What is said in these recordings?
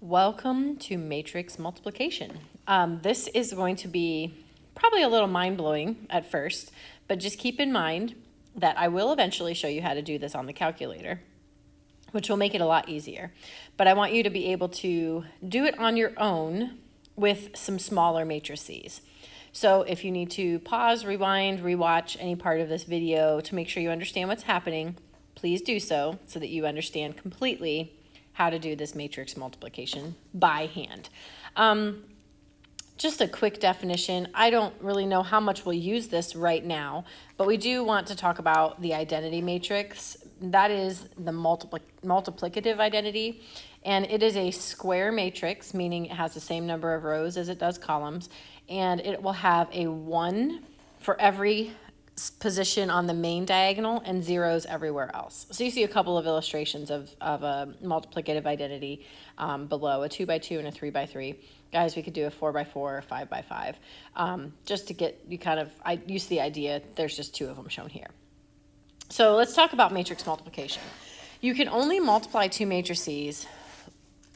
Welcome to Matrix Multiplication. This is going to be probably a little mind-blowing at first, but just keep in mind that I will eventually show you how to do this on the calculator, which will make it a lot easier. But I want you to be able to do it on your own with some smaller matrices. So if you need to pause, rewind, rewatch any part of this video to make sure you understand what's happening, please do so that you understand completely how to do this matrix multiplication by hand. Just a quick definition. I don't really know how much we'll use this right now, but we do want to talk about the identity matrix. That is the multiplicative identity, and it is a square matrix, meaning it has the same number of rows as it does columns, and it will have a 1 for every position on the main diagonal and zeros everywhere else. So you see a couple of illustrations of a multiplicative identity below, a 2 by 2 and a 3 by 3. Guys, we could do a 4 by 4 or 5 by 5. Just to get you you see the idea, there's just two of them shown here. So let's talk about matrix multiplication. You can only multiply two matrices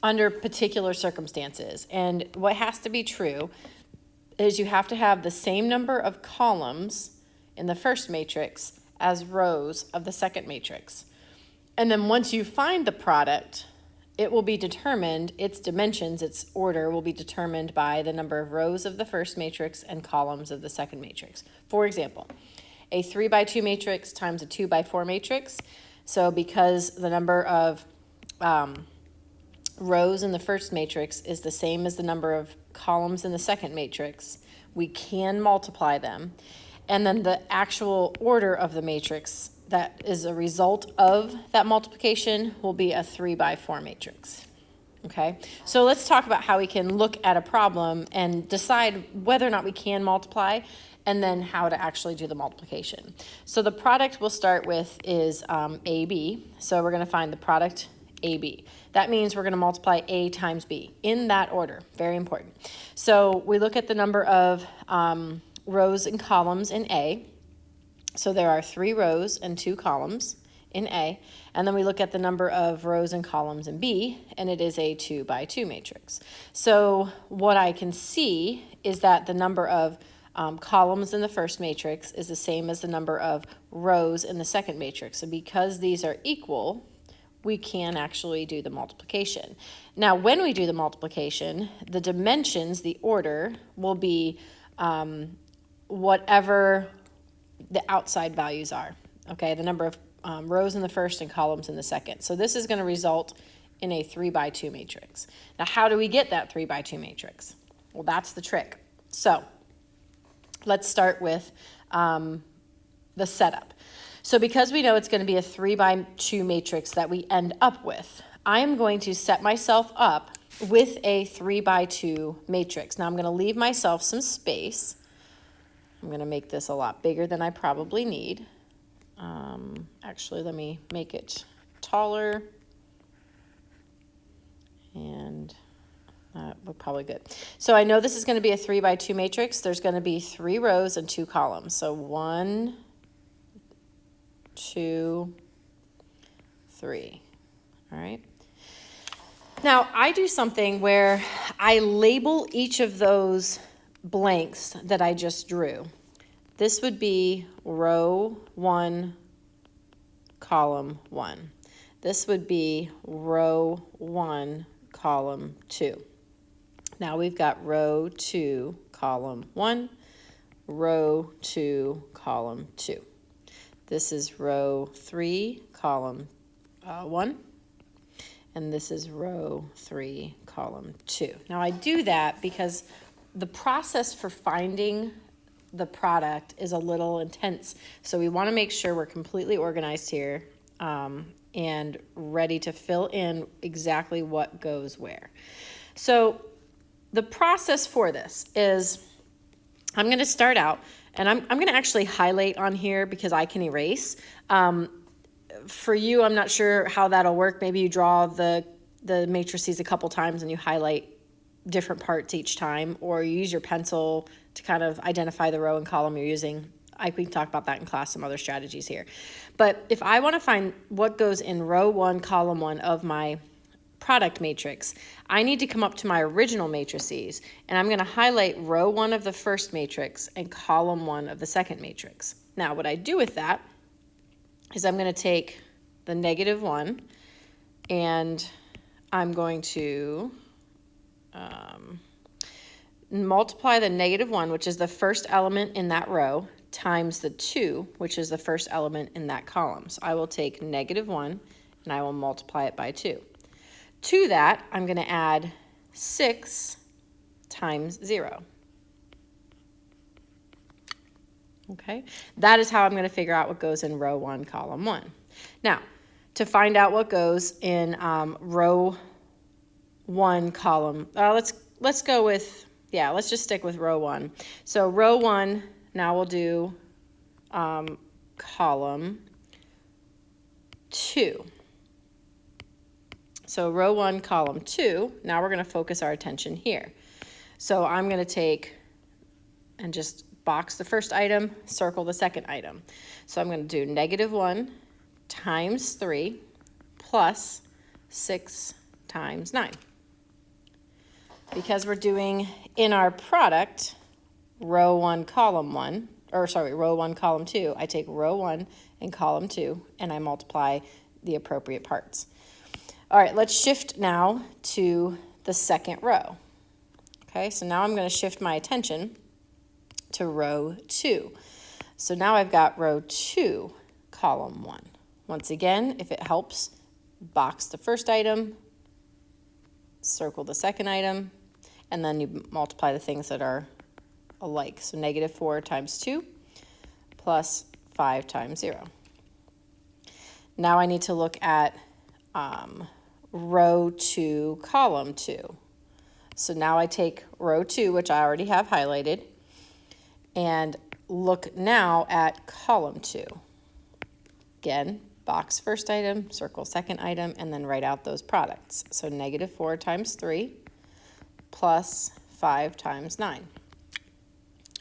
under particular circumstances, and what has to be true is you have to have the same number of columns in the first matrix as rows of the second matrix. And then once you find the product, it will be determined, its dimensions, its order will be determined by the number of rows of the first matrix and columns of the second matrix. For example, a 3 by 2 matrix times a 2 by 4 matrix. So because the number of rows in the first matrix is the same as the number of columns in the second matrix, we can multiply them. And then the actual order of the matrix that is a result of that multiplication will be a 3 by 4 matrix. Okay, so let's talk about how we can look at a problem and decide whether or not we can multiply, and then how to actually do the multiplication. So the product we'll start with is AB. So we're going to find the product AB. That means we're going to multiply A times B in that order. Very important. So we look at the number of rows and columns in A. So there are 3 rows and 2 columns in A. And then we look at the number of rows and columns in B, and it is a 2 by 2 matrix. So what I can see is that the number of columns in the first matrix is the same as the number of rows in the second matrix. And because these are equal, we can actually do the multiplication. Now, when we do the multiplication, the dimensions, the order, will be whatever the outside values are, okay? The number of rows in the first and columns in the second. So this is going to result in a 3 by 2 matrix. Now, how do we get that 3 by 2 matrix? Well, that's the trick. So let's start with the setup. So because we know it's going to be a 3 by 2 matrix that we end up with, I am going to set myself up with a 3 by 2 matrix. Now I'm going to leave myself some space. I'm going to make this a lot bigger than I probably need. Actually, let me make it taller. And we're probably good. So I know this is going to be a 3 by 2 matrix. There's going to be 3 rows and 2 columns. So 1, 2, 3. All right. Now I do something where I label each of those blanks that I just drew. This would be row 1, column 1. This would be row 1, column 2. Now we've got row 2, column 1, row 2, column 2. This is row 3, column 1, and this is row 3, column 2. Now I do that because the process for finding the product is a little intense, so we want to make sure we're completely organized here and ready to fill in exactly what goes where. So the process for this is I'm going to start out, and I'm going to actually highlight on here because I can erase. For you, I'm not sure how that'll work. Maybe you draw the matrices a couple times and you highlight different parts each time, or you use your pencil to kind of identify the row and column you're using. We can talk about that in class, some other strategies here. But if I want to find what goes in row 1, column 1 of my product matrix, I need to come up to my original matrices, and I'm going to highlight row 1 of the first matrix and column 1 of the second matrix. Now, what I do with that is I'm going to take the -1, and I'm going to multiply the -1, which is the first element in that row, times the 2, which is the first element in that column. So I will take -1 and I will multiply it by 2. To that, I'm going to add 6 times 0. Okay, that is how I'm going to figure out what goes in row 1, column 1. Now, to find out what goes in row 1, column, let's go with, let's just stick with row 1. So row 1, now we'll do column 2. So row 1, column 2, now we're going to focus our attention here. So I'm going to take and just box the first item, circle the second item. So I'm going to do -1 times 3 plus 6 times 9. Because we're doing in our product row 1, column 1, or sorry, row 1, column 2, I take row 1 and column 2 and I multiply the appropriate parts. All right, let's shift now to the second row. Okay, so now I'm going to shift my attention to row 2. So now I've got row 2, column 1. Once again, if it helps, box the first item, circle the second item, and then you multiply the things that are alike. So -4 times 2 plus 5 times 0. Now I need to look at row 2, column 2. So now I take row 2, which I already have highlighted, and look now at column 2. Again, box first item, circle second item, and then write out those products. So -4 times 3 plus 5 times 9.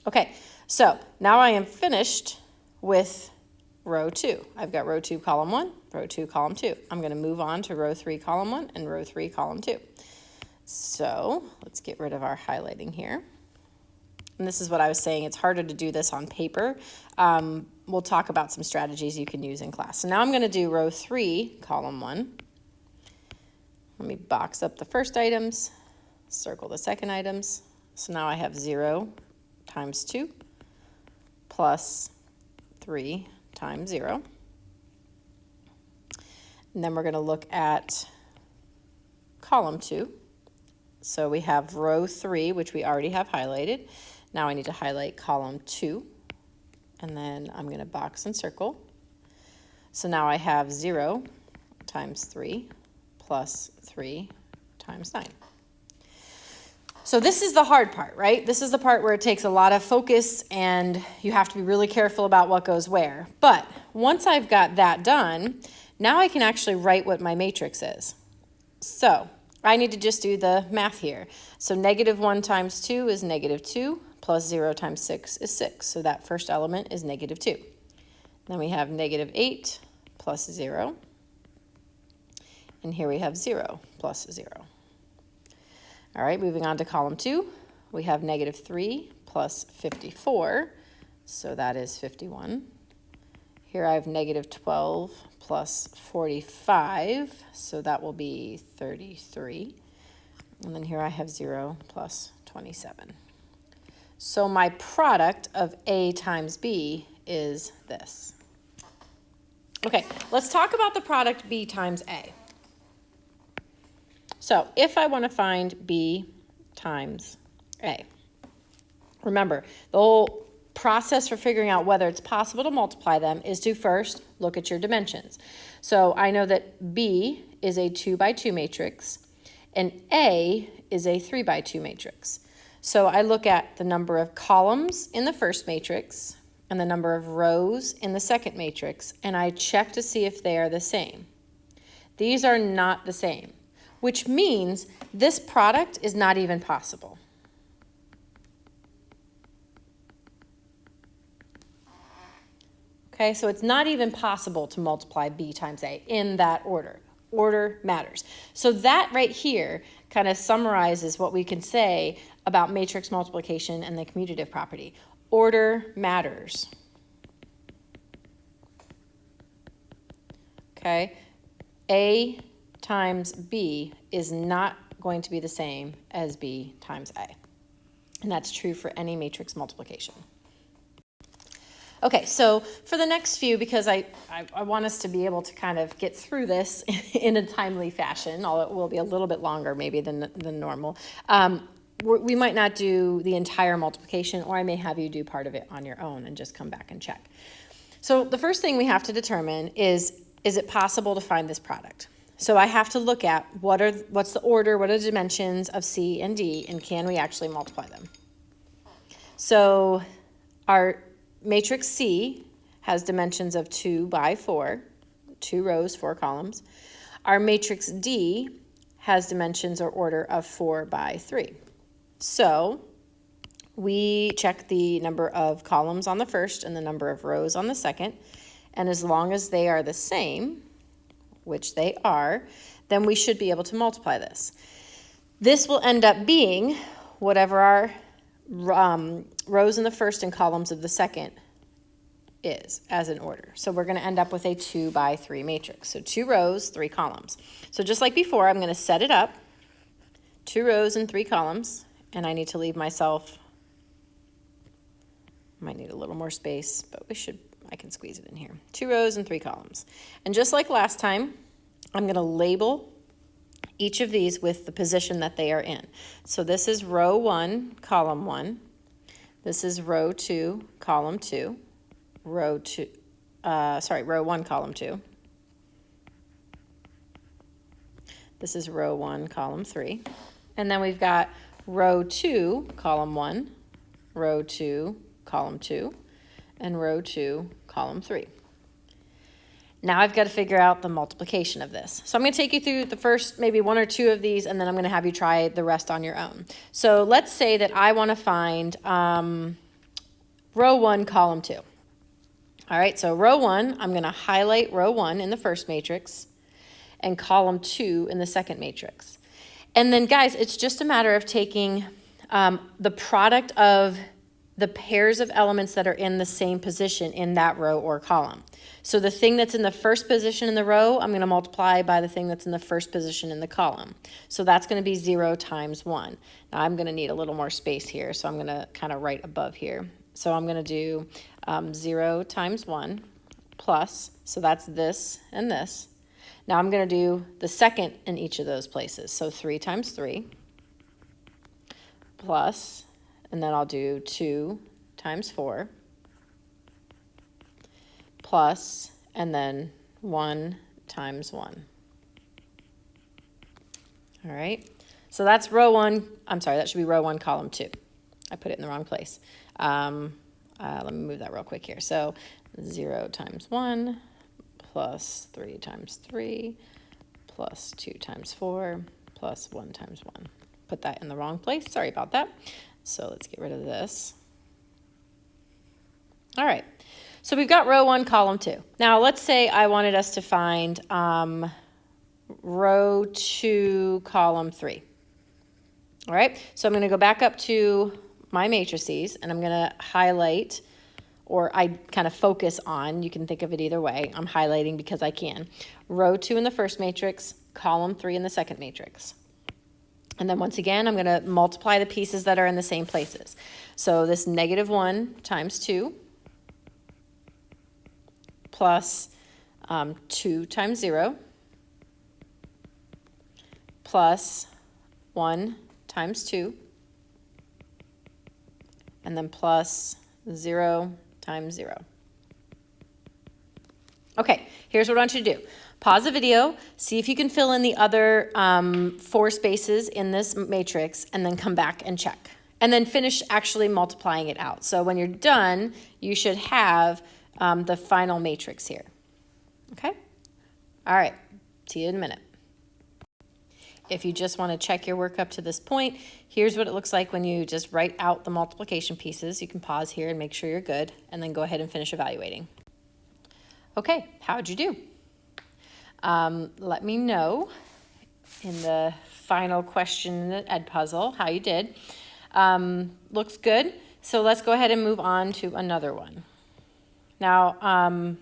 Okay, so now I am finished with row 2. I've got row 2, column 1, row 2, column 2. I'm going to move on to row 3, column 1, and row 3, column 2. So let's get rid of our highlighting here. And this is what I was saying, it's harder to do this on paper. We'll talk about some strategies you can use in class. So now I'm going to do row 3, column 1. Let me box up the first items, circle the second items. So now I have 0 times 2 plus 3 times 0. And then we're going to look at column 2. So we have row 3, which we already have highlighted. Now I need to highlight column 2, and then I'm going to box and circle. So now I have 0 times 3 plus 3 times 9. So this is the hard part, right? This is the part where it takes a lot of focus and you have to be really careful about what goes where. But once I've got that done, now I can actually write what my matrix is. So I need to just do the math here. So -1 times 2 is -2, plus 0 times 6 is 6. So that first element is -2. Then we have -8 plus 0. And here we have 0 plus 0. All right, moving on to column 2, we have -3 plus 54. So that is 51. Here I have -12 plus 45, so that will be 33. And then here I have 0 plus 27. So my product of A times B is this. Okay, let's talk about the product B times A. So if I want to find B times A, remember, the whole process for figuring out whether it's possible to multiply them is to first look at your dimensions. So I know that B is a 2 by 2 matrix and A is a 3 by 2 matrix. So I look at the number of columns in the first matrix and the number of rows in the second matrix, and I check to see if they are the same. These are not the same, which means this product is not even possible. Okay, so it's not even possible to multiply B times A in that order. Order matters. So that right here kind of summarizes what we can say about matrix multiplication and the commutative property. Order matters. Okay? A times B is not going to be the same as B times A. And that's true for any matrix multiplication. Okay, so for the next few, because I want us to be able to kind of get through this in a timely fashion, although it will be a little bit longer maybe than normal, we might not do the entire multiplication, or I may have you do part of it on your own and just come back and check. So the first thing we have to determine is it possible to find this product? So I have to look at what's the order, what are the dimensions of C and D, and can we actually multiply them? So our matrix C has dimensions of 2 by 4, 2 rows, 4 columns. Our matrix D has dimensions or order of 4 by 3. So we check the number of columns on the first and the number of rows on the second, and as long as they are the same, which they are, then we should be able to multiply this. This will end up being whatever our rows in the first and columns of the second is as an order. So we're going to end up with a 2 by 3 matrix. So 2 rows, 3 columns. So just like before, I'm going to set it up, 2 rows and 3 columns, and I need to leave myself, might need a little more space, but I can squeeze it in here. 2 rows and 3 columns. And just like last time, I'm going to label each of these with the position that they are in. So this is row 1, column 1. This is row 2, column 2. Row 1, column 2. This is row 1, column 3. And then we've got row 2, column 1, row 2, column 2, and row 2, column 3. Now I've got to figure out the multiplication of this. So I'm going to take you through the first maybe 1 or 2 of these, and then I'm going to have you try the rest on your own. So let's say that I want to find row 1, column 2. All right, so row 1, I'm going to highlight row 1 in the first matrix and column 2 in the second matrix. And then, guys, it's just a matter of taking the product of the pairs of elements that are in the same position in that row or column. So the thing that's in the first position in the row, I'm going to multiply by the thing that's in the first position in the column. So that's going to be 0 times 1. Now I'm going to need a little more space here, so I'm going to kind of write above here. So I'm going to do 0 times 1 plus, so that's this and this. Now I'm going to do the second in each of those places. So 3 times 3 plus, and then I'll do 2 times 4 plus, and then 1 times 1. All right, so that's row 1. I'm sorry, that should be row 1, column 2. I put it in the wrong place. Let me move that real quick here. So 0 times 1 plus 3 times 3 plus 2 times 4 plus 1 times 1. Put that in the wrong place. Sorry about that. So let's get rid of this. All right. So we've got row 1, column 2. Now let's say I wanted us to find row 2, column 3. All right. So I'm going to go back up to my matrices, and I'm going to highlight, or I kind of focus on, you can think of it either way. I'm highlighting because I can. Row 2 in the first matrix, column 3 in the second matrix. And then once again, I'm going to multiply the pieces that are in the same places. So this -1 times 2 plus 2 times 0 plus 1 times 2, and then plus 0 times 0. Okay, here's what I want you to do. Pause the video, see if you can fill in the other 4 spaces in this matrix, and then come back and check. And then finish actually multiplying it out. So when you're done, you should have the final matrix here. Okay? All right, see you in a minute. If you just want to check your work up to this point, here's what it looks like when you just write out the multiplication pieces. You can pause here and make sure you're good, and then go ahead and finish evaluating. Okay, how'd you do? Let me know in the final question in the Ed puzzle how you did. Looks good. So let's go ahead and move on to another one. Now,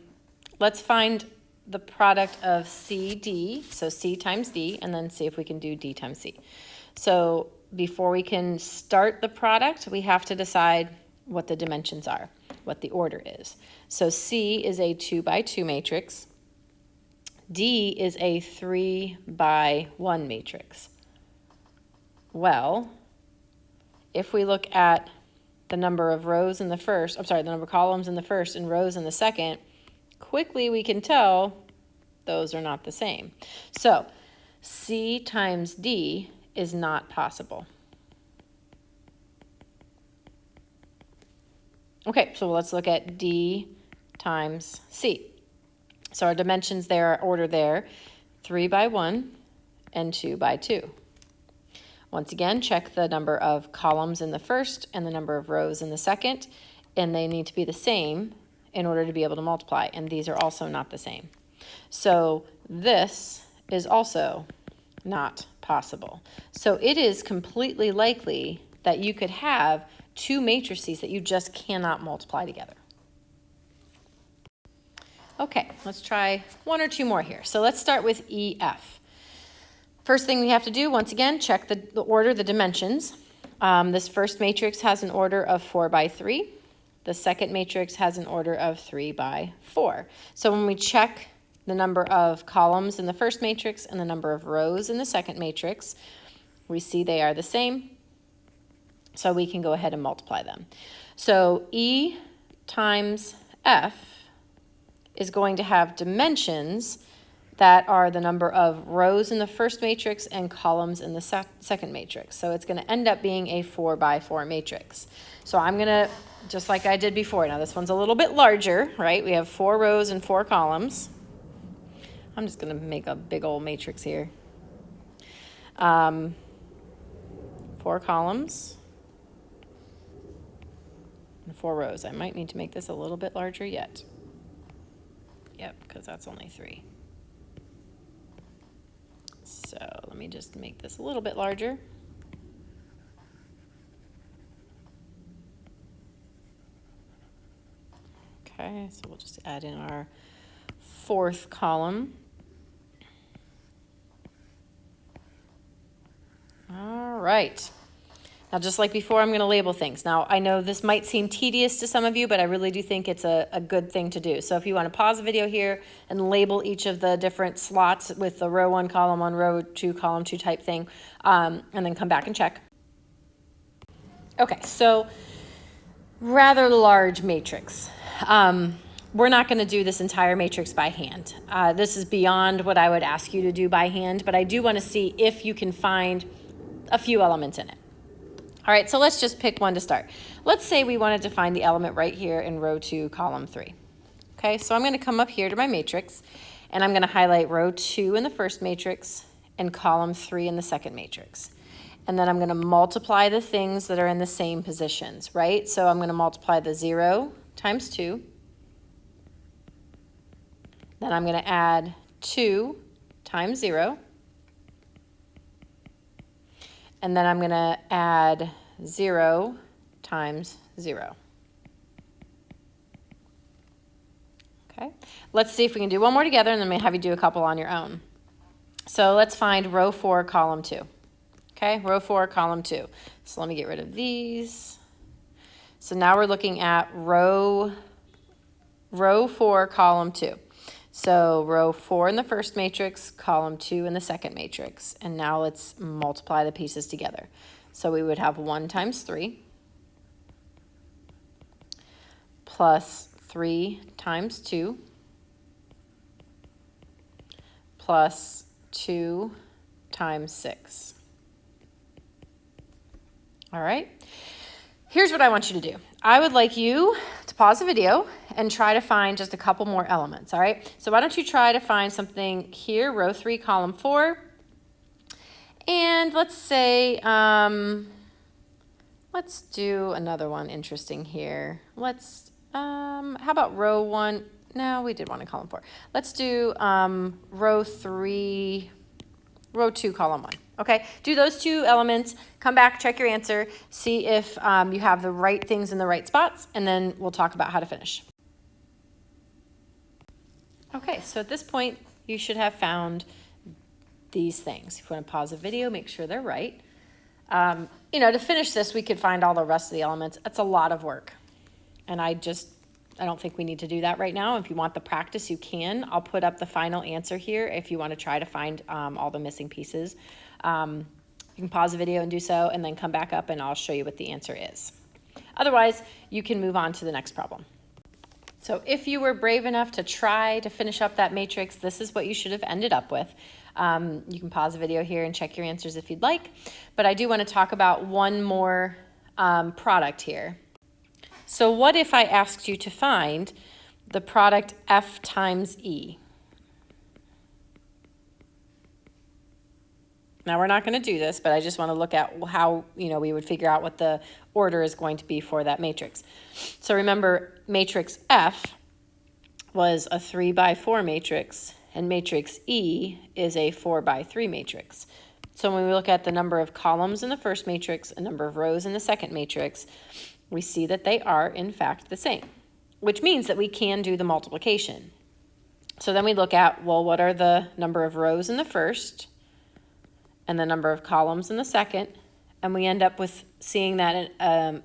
let's find the product of CD, so C times D, and then see if we can do D times C. So before we can start the product, we have to decide what the dimensions are, what the order is. So C is a 2 by 2 matrix. D is a 3 by 1 matrix. Well, if we look at the number of rows in the first, the number of columns in the first and rows in the second, quickly we can tell those are not the same. So C times D is not possible. Okay, so let's look at D times C. So our dimensions there, our order there, 3 by 1 and 2 by 2. Once again, check the number of columns in the first and the number of rows in the second, and they need to be the same in order to be able to multiply, and these are also not the same. So this is also not possible. So it is completely likely that you could have two matrices that you just cannot multiply together. Okay, let's try one or two more here. So let's start with EF. First thing we have to do, once again, check the order, the dimensions. This first matrix has an order of 4 by 3. The second matrix has an order of 3 by 4. So when we check the number of columns in the first matrix and the number of rows in the second matrix, we see they are the same. So we can go ahead and multiply them. So E times F is going to have dimensions that are the number of rows in the first matrix and columns in the second matrix. So it's going to end up being a 4 by 4 matrix. So I'm going to, just like I did before, now this one's a little bit larger, right? We have 4 rows and 4 columns. I'm just going to make a big old matrix here. 4 columns and 4 rows. I might need to make this a little bit larger yet. Yep, because that's only 3. So let me just make this a little bit larger. Okay, so we'll just add in our 4th column. All right. Now, just like before, I'm going to label things. Now, I know this might seem tedious to some of you, but I really do think it's a good thing to do. So if you want to pause the video here and label each of the different slots with the row 1, column 1, row 2, column 2 type thing, and then come back and check. Okay, so rather large matrix. We're not going to do this entire matrix by hand. This is beyond what I would ask you to do by hand, but I do want to see if you can find a few elements in it. All right, so let's just pick one to start. Let's say we wanted to find the element right here in row 2, column 3. Okay, so I'm going to come up here to my matrix, and I'm going to highlight row 2 in the first matrix and column 3 in the second matrix. And then I'm going to multiply the things that are in the same positions, right? So I'm going to multiply the 0 times 2. Then I'm going to add 2 times 0. And then I'm going to add 0 times 0. Okay, let's see if we can do one more together, and then we'll have you do a couple on your own. So let's find row 4, column 2. Okay, row 4, column 2. So let me get rid of these. So now we're looking at row 4, column 2. So row 4 in the first matrix, column 2 in the second matrix. And now let's multiply the pieces together. So we would have 1 times 3 plus 3 times 2 plus 2 times 6. All right. Here's what I want you to do. I would like you to pause the video and try to find just a couple more elements, all right? So why don't you try to find something here, row 3, column 4. And let's say, let's do another one interesting here. Let's, how about row 1? No, we did one in column 4. Let's do row 2, column 1. Okay, do those 2 elements, come back, check your answer, see if you have the right things in the right spots, and then we'll talk about how to finish. Okay, so at this point, you should have found these things. If you want to pause the video, make sure they're right. You know, to finish this, we could find all the rest of the elements. It's a lot of work, and I don't think we need to do that right now. If you want the practice, you can. I'll put up the final answer here if you want to try to find all the missing pieces. You can pause the video and do so, and then come back up and I'll show you what the answer is. Otherwise, you can move on to the next problem. So if you were brave enough to try to finish up that matrix, this is what you should have ended up with. You can pause the video here and check your answers if you'd like, but I do want to talk about one more product here. So what if I asked you to find the product F times E? Now we're not going to do this, but I just want to look at how, you know, we would figure out what the order is going to be for that matrix. So remember, matrix F was a 3 by 4 matrix, and matrix E is a 4 by 3 matrix. So when we look at the number of columns in the first matrix and number of rows in the second matrix, we see that they are, in fact, the same, which means that we can do the multiplication. So then we look at, well, what are the number of rows in the first and the number of columns in the second, and we end up with seeing that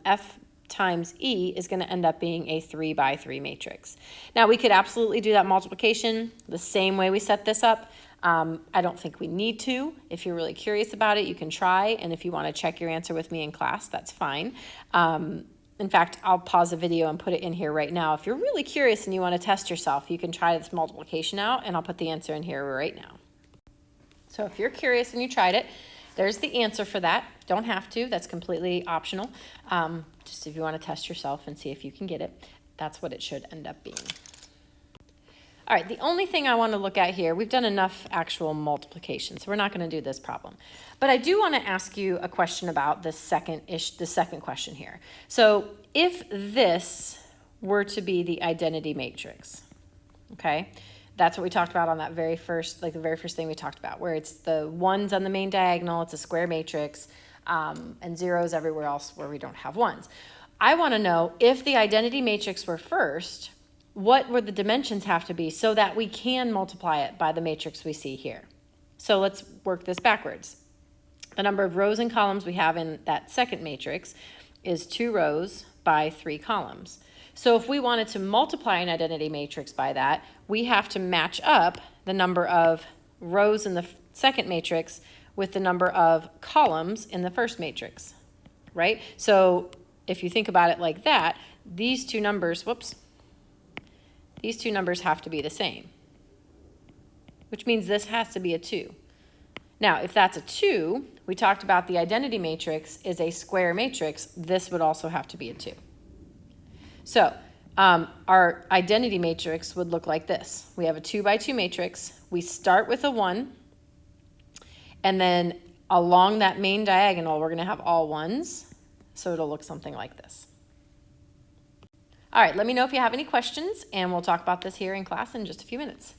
F times E is going to end up being a 3 by 3 matrix. Now, we could absolutely do that multiplication the same way we set this up. I don't think we need to. If you're really curious about it, you can try, and if you want to check your answer with me in class, that's fine. In fact, I'll pause the video and put it in here right now. If you're really curious and you want to test yourself, you can try this multiplication out, and I'll put the answer in here right now. So if you're curious and you tried it, there's the answer for that. Don't have to. That's completely optional. Just if you want to test yourself and see if you can get it, that's what it should end up being. All right, the only thing I want to look at here, we've done enough actual multiplication, so we're not going to do this problem. But I do want to ask you a question about the second question here. So if this were to be the identity matrix, okay, that's what we talked about on that very first, the very first thing we talked about, where it's the ones on the main diagonal, it's a square matrix, and zeros everywhere else where we don't have ones. I want to know if the identity matrix were first, what would the dimensions have to be so that we can multiply it by the matrix we see here? So let's work this backwards. The number of rows and columns we have in that second matrix is 2 rows by 3 columns. So if we wanted to multiply an identity matrix by that, we have to match up the number of rows in the second matrix with the number of columns in the first matrix, right? So if you think about it like that, these two numbers, these two numbers have to be the same, which means this has to be a 2. Now, if that's a 2, we talked about the identity matrix is a square matrix. This would also have to be a 2. So our identity matrix would look like this. We have a 2 by 2 matrix. We start with a 1, and then along that main diagonal, we're going to have all 1s. So it'll look something like this. All right, let me know if you have any questions, and we'll talk about this here in class in just a few minutes.